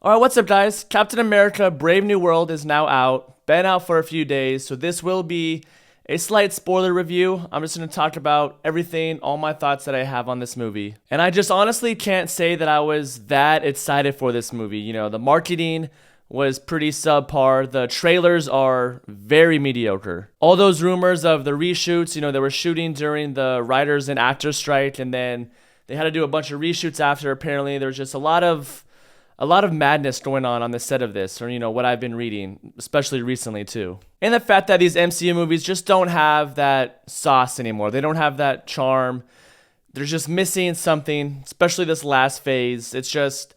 Alright, what's up guys? Captain America Brave New World is now out. Been out for a few days, so this will be a slight spoiler review. I'm just going to talk about everything, all my thoughts that I have on this movie. And I just honestly can't say that I was that excited for this movie. You know, the marketing was pretty subpar. The trailers are very mediocre. All those rumors of the reshoots, they were shooting during the writers and actors strike, and then they had to do a bunch of reshoots after. Apparently, there was just a lot of madness going on the set of this, or what I've been reading, especially recently too. And the fact that these MCU movies just don't have that sauce anymore. They don't have that charm. They're just missing something, especially this last phase. It just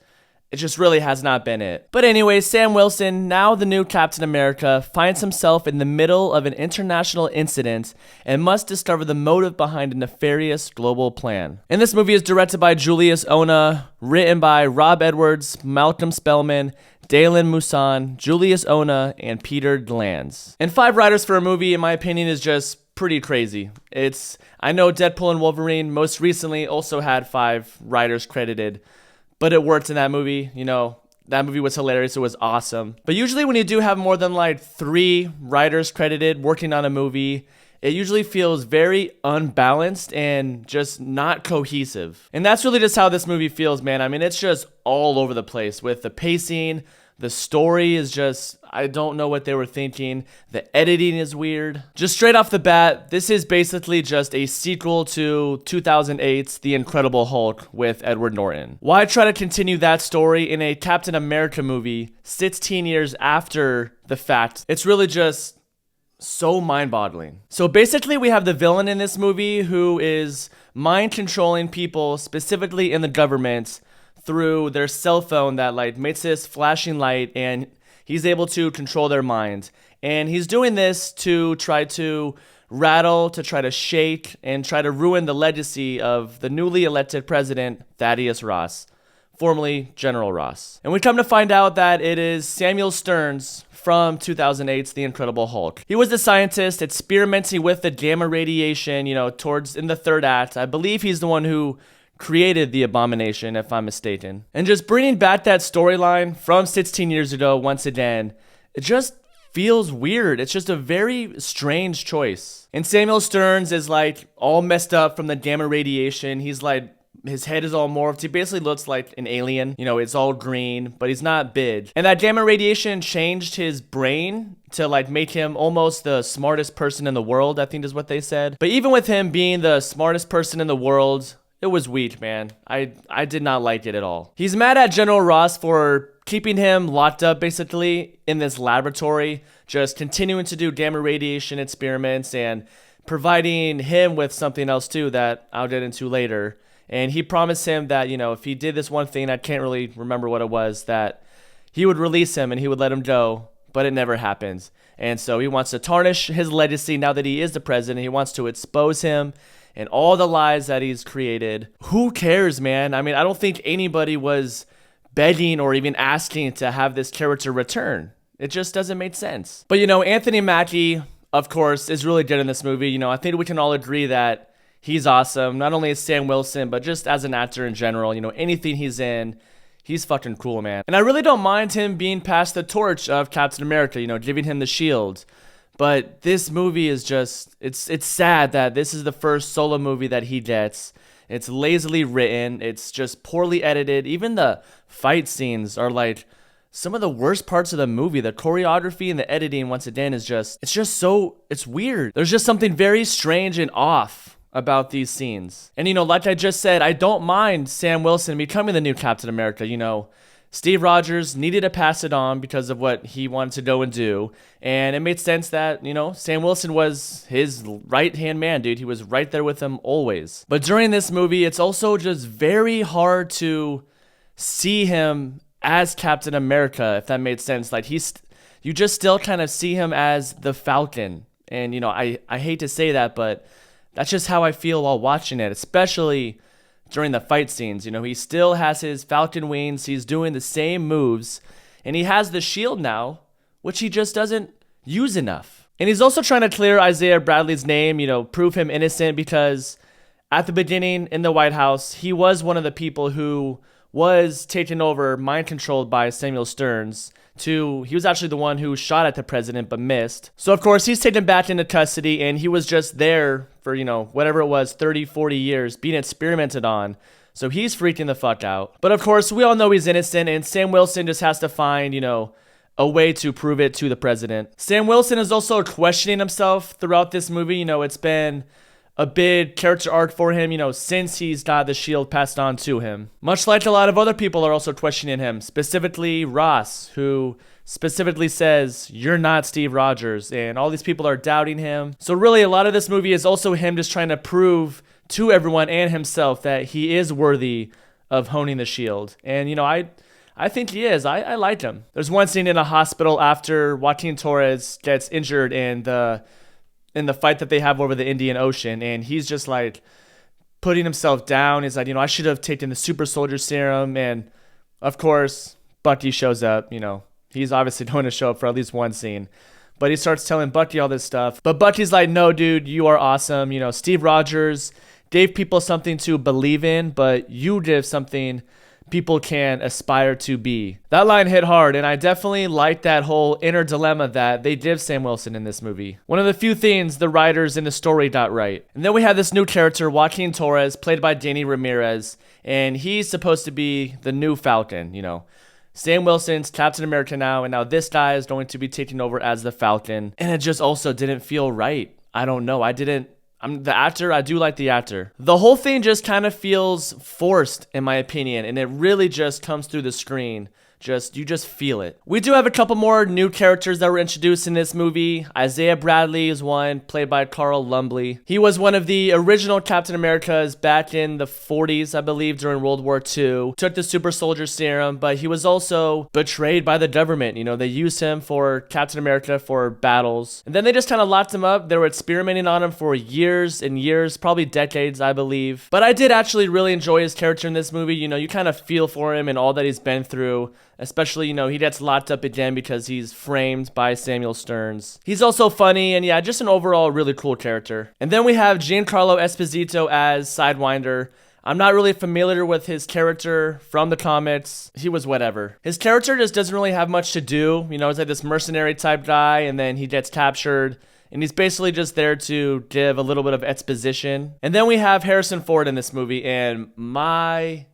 really has not been it. But anyway, Sam Wilson, now the new Captain America, finds himself in the middle of an international incident and must discover the motive behind a nefarious global plan. And this movie is directed by Julius Ona, written by Rob Edwards, Malcolm Spellman, Dalen Musan, Julius Ona, and Peter Glanz. And 5 writers for a movie, in my opinion, is just pretty crazy. I know Deadpool and Wolverine most recently also had 5 writers credited, but it worked in that movie. That movie was hilarious. It was awesome. But usually when you do have more than 3 writers credited working on a movie, it usually feels very unbalanced and just not cohesive. And that's really just how this movie feels, man. I mean, it's just all over the place with the pacing. The story is just, I don't know what they were thinking. The editing is weird. Just straight off the bat, this is basically just a sequel to 2008's The Incredible Hulk with Edward Norton. Why try to continue that story in a Captain America movie 16 years after the fact? It's really just so mind-boggling. So basically we have the villain in this movie who is mind-controlling people, specifically in the government, through their cell phone that makes this flashing light, and he's able to control their minds. And he's doing this to try to rattle, to try to shake, and try to ruin the legacy of the newly elected president, Thaddeus Ross, formerly General Ross. And we come to find out that it is Samuel Stearns from 2008's The Incredible Hulk. He was the scientist experimenting with the gamma radiation, towards in the third act. I believe he's the one who created the abomination, if I'm mistaken. And just bringing back that storyline from 16 years ago once again, it just feels weird. It's just a very strange choice. And Samuel Stearns is all messed up from the gamma radiation. He's his head is all morphed. He basically looks like an alien. It's all green, but he's not big. And that gamma radiation changed his brain to make him almost the smartest person in the world, I think is what they said. But even with him being the smartest person in the world, it was weak, man. I did not like it at all. He's mad at General Ross for keeping him locked up basically in this laboratory, just continuing to do gamma radiation experiments and providing him with something else too that I'll get into later. And he promised him that, if he did this one thing, I can't really remember what it was, that he would release him and he would let him go, but it never happens. And so he wants to tarnish his legacy now that he is the president. He wants to expose him and all the lies that he's created. Who cares, man? I mean, I don't think anybody was begging or even asking to have this character return. It just doesn't make sense. But, Anthony Mackie, of course, is really good in this movie. I think we can all agree that he's awesome. Not only as Sam Wilson, but just as an actor in general. Anything he's in, he's fucking cool, man. And I really don't mind him being passed the torch of Captain America, giving him the shield. But this movie is just, it's sad that this is the first solo movie that he gets. It's lazily written. It's just poorly edited. Even the fight scenes are some of the worst parts of the movie. The choreography and the editing, once again, is it's weird. There's just something very strange and off about these scenes. And, like I just said, I don't mind Sam Wilson becoming the new Captain America. Steve Rogers needed to pass it on because of what he wanted to go and do. And it made sense that, Sam Wilson was his right-hand man, dude. He was right there with him always. But during this movie, it's also just very hard to see him as Captain America, if that made sense. You just still kind of see him as the Falcon. And, I hate to say that, but that's just how I feel while watching it, especially during the fight scenes. He still has his Falcon wings. He's doing the same moves. And he has the shield now, which he just doesn't use enough. And he's also trying to clear Isaiah Bradley's name, prove him innocent, because at the beginning in the White House, he was one of the people who was taken over, mind controlled by Samuel Stearns. He was actually the one who shot at the president but missed. So of course he's taken back into custody, and he was just there for, whatever it was, 30, 40 years, being experimented on. So he's freaking the fuck out. But of course we all know he's innocent, and Sam Wilson just has to find, a way to prove it to the president. Sam Wilson is also questioning himself throughout this movie. It's been a big character arc for him, since he's got the shield passed on to him. Much like a lot of other people are also questioning him, specifically Ross, who specifically says, "You're not Steve Rogers," and all these people are doubting him. So really, a lot of this movie is also him just trying to prove to everyone and himself that he is worthy of honing the shield. And, I think he is. I like him. There's one scene in a hospital after Joaquin Torres gets injured in the fight that they have over the Indian Ocean, and he's just like putting himself down. He's like, I should have taken the super soldier serum. And of course, Bucky shows up. He's obviously going to show up for at least one scene, but he starts telling Bucky all this stuff. But Bucky's like, "No, dude, you are awesome. Steve Rogers gave people something to believe in, but you give something people can aspire to be." That line hit hard, and I definitely like that whole inner dilemma that they give Sam Wilson in this movie. One of the few things the writers in the story got right. And then we have this new character, Joaquin Torres, played by Danny Ramirez, and he's supposed to be the new Falcon. Sam Wilson's Captain America now, and now this guy is going to be taking over as the Falcon, and it just also didn't feel right. I don't know. I'm the actor. I do like the actor. The whole thing just kind of feels forced, in my opinion, and it really just comes through the screen. You just feel it. We do have a couple more new characters that were introduced in this movie. Isaiah Bradley is one, played by Carl Lumbly. He was one of the original Captain Americas back in the 40s, I believe, during World War II. Took the super soldier serum, but he was also betrayed by the government. They used him for Captain America for battles. And then they just kind of locked him up. They were experimenting on him for years and years, probably decades, I believe. But I did actually really enjoy his character in this movie. You kind of feel for him and all that he's been through. Especially, he gets locked up again because he's framed by Samuel Stearns. He's also funny, and yeah, just an overall really cool character. And then we have Giancarlo Esposito as Sidewinder. I'm not really familiar with his character from the comics. He was whatever. His character just doesn't really have much to do. He's like this mercenary type guy, and then he gets captured. And he's basically just there to give a little bit of exposition. And then we have Harrison Ford in this movie, and my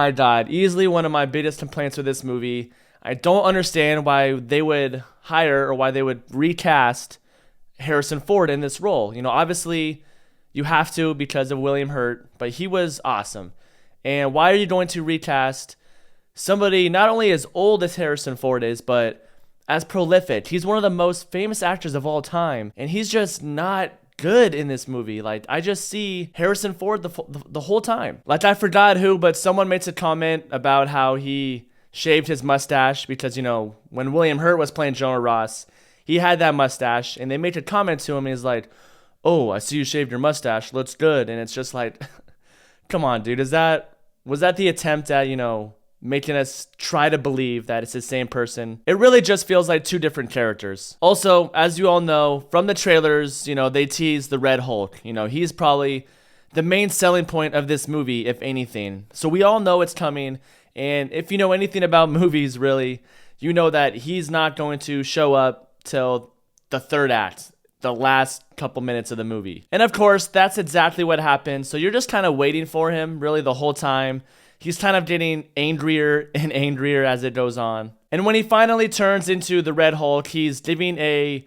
God, easily one of my biggest complaints with this movie. I don't understand why they would hire or why they would recast Harrison Ford in this role. Obviously you have to because of William Hurt, but he was awesome. And why are you going to recast somebody not only as old as Harrison Ford is, but as prolific? He's one of the most famous actors of all time, and he's just not good in this movie. Like, I just see Harrison Ford the whole time. Like, I forgot who, but someone makes a comment about how he shaved his mustache because, when William Hurt was playing Jonah Ross, he had that mustache, and they made a comment to him, and he's like, "Oh, I see you shaved your mustache. Looks good." And it's just like, come on, dude. Was that the attempt at, making us try to believe that it's the same person? It really just feels like two different characters. Also, as you all know, from the trailers, they tease the Red Hulk. He's probably the main selling point of this movie, if anything. So we all know it's coming. And if you know anything about movies, really, you know that he's not going to show up till the third act, the last couple minutes of the movie. And of course, that's exactly what happened. So you're just kind of waiting for him, really, the whole time. He's kind of getting angrier and angrier as it goes on. And when he finally turns into the Red Hulk, he's giving a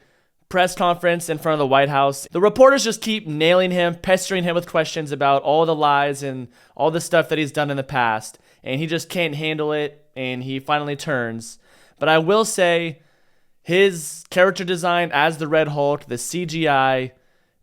press conference in front of the White House. The reporters just keep nailing him, pestering him with questions about all the lies and all the stuff that he's done in the past. And he just can't handle it, and he finally turns. But I will say, his character design as the Red Hulk, the CGI,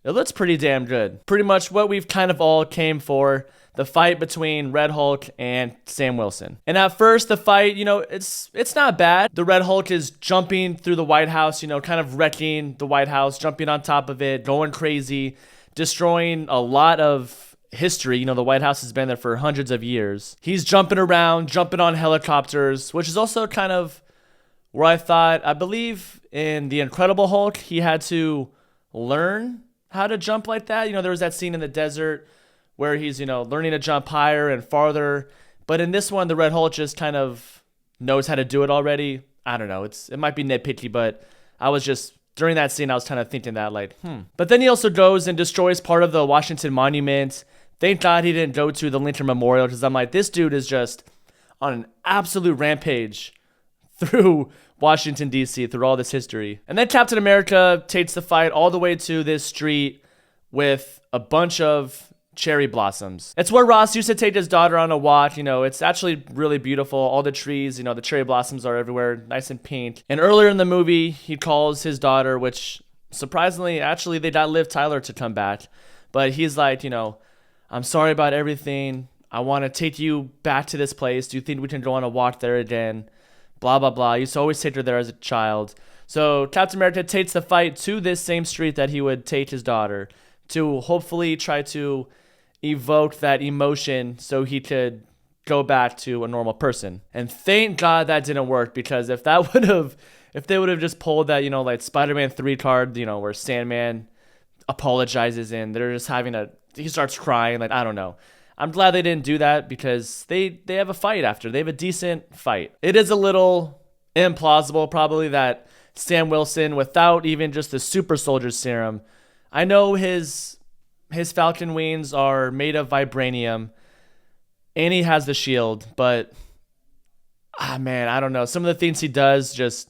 it looks pretty damn good. Pretty much what we've kind of all came for. The fight between Red Hulk and Sam Wilson. And at first, the fight, it's not bad. The Red Hulk is jumping through the White House, kind of wrecking the White House, jumping on top of it, going crazy, destroying a lot of history. The White House has been there for hundreds of years. He's jumping around, jumping on helicopters, which is also kind of where I believe in The Incredible Hulk, he had to learn how to jump like that. There was that scene in the desert where he's, learning to jump higher and farther. But in this one, the Red Hulk just kind of knows how to do it already. I don't know. It might be nitpicky, but I was just, during that scene, I was kind of thinking that, But then he also goes and destroys part of the Washington Monument. Thank God he didn't go to the Lincoln Memorial, because I'm like, this dude is just on an absolute rampage through Washington, D.C., through all this history. And then Captain America takes the fight all the way to this street with a bunch of cherry blossoms. It's where Ross used to take his daughter on a walk. It's actually really beautiful. All the trees, the cherry blossoms are everywhere, nice and pink. And earlier in the movie, he calls his daughter, which surprisingly, actually, they got Liv Tyler to come back. But he's like, I'm sorry about everything. I want to take you back to this place. Do you think we can go on a walk there again? Blah, blah, blah. I used to always take her there as a child. So Captain America takes the fight to this same street that he would take his daughter to hopefully try to evoke that emotion so he could go back to a normal person. And thank God that didn't work, because if they would have just pulled that, like Spider-Man 3 card, where Sandman apologizes and they're just he starts crying, I don't know. I'm glad they didn't do that, because they have a fight after. They have a decent fight. It is a little implausible probably that Sam Wilson, without even just the super soldier serum, I know his Falcon wings are made of vibranium, and he has the shield, but man, I don't know. Some of the things he does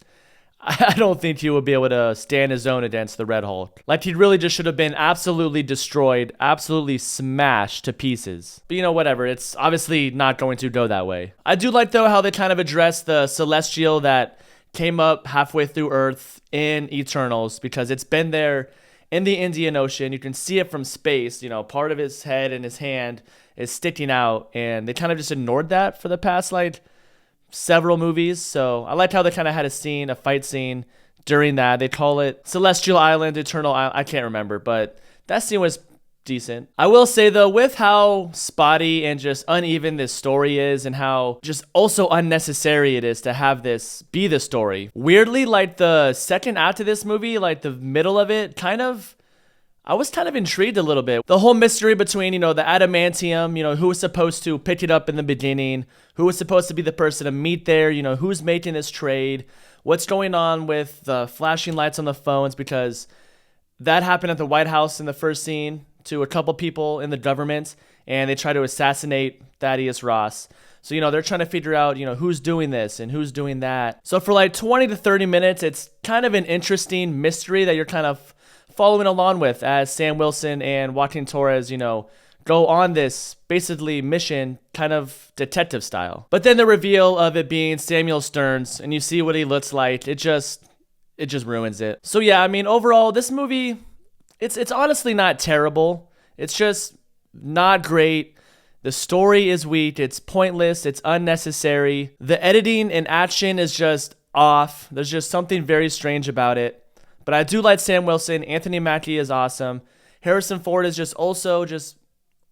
I don't think he would be able to stand his own against the Red Hulk. He really just should have been absolutely destroyed, absolutely smashed to pieces. But whatever. It's obviously not going to go that way. I do like, though, how they kind of address the Celestial that came up halfway through Earth in Eternals, because it's been there in the Indian Ocean. You can see it from space. Part of his head and his hand is sticking out, and they kind of just ignored that for the past, several movies. So I liked how they kind of had a fight scene during that. They call it Celestial Island, Eternal Island. I can't remember, but that scene was decent. I will say, though, with how spotty and just uneven this story is, and how just also unnecessary it is to have this be the story. Weirdly, the second act of this movie, the middle of it, I was kind of intrigued a little bit. The whole mystery between, the adamantium, who was supposed to pick it up in the beginning, who was supposed to be the person to meet there, who's making this trade, what's going on with the flashing lights on the phones, because that happened at the White House in the first scene to a couple people in the government, and they try to assassinate Thaddeus Ross. So, they're trying to figure out, who's doing this and who's doing that. So for 20 to 30 minutes, it's kind of an interesting mystery that you're kind of following along with as Sam Wilson and Joaquin Torres, go on this basically mission, kind of detective style. But then the reveal of it being Samuel Stearns, and you see what he looks like, it just ruins it. So yeah, overall, this movie, it's honestly not terrible. It's just not great. The story is weak. It's pointless. It's unnecessary. The editing and action is just off. There's just something very strange about it. But I do like Sam Wilson. Anthony Mackie is awesome. Harrison Ford is just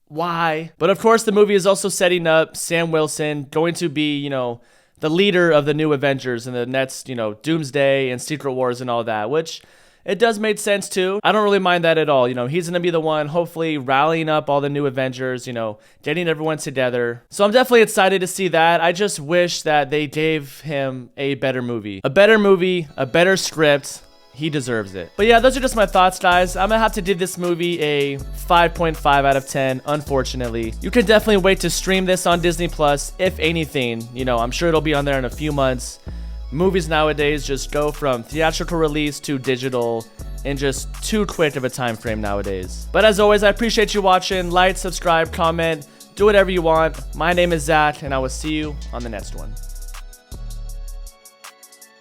why? But of course, the movie is also setting up Sam Wilson going to be, the leader of the new Avengers in the next, Doomsday and Secret Wars and all that, which it does make sense too. I don't really mind that at all. He's going to be the one hopefully rallying up all the new Avengers, getting everyone together. So I'm definitely excited to see that. I just wish that they gave him a better movie, a better script. He deserves it. But yeah, those are just my thoughts, guys. I'm gonna have to give this movie a 5.5 out of 10, unfortunately. You can definitely wait to stream this on Disney Plus, if anything. I'm sure it'll be on there in a few months. Movies nowadays just go from theatrical release to digital in just too quick of a time frame nowadays. But as always, I appreciate you watching. Like, subscribe, comment, do whatever you want. My name is Zach, and I will see you on the next one.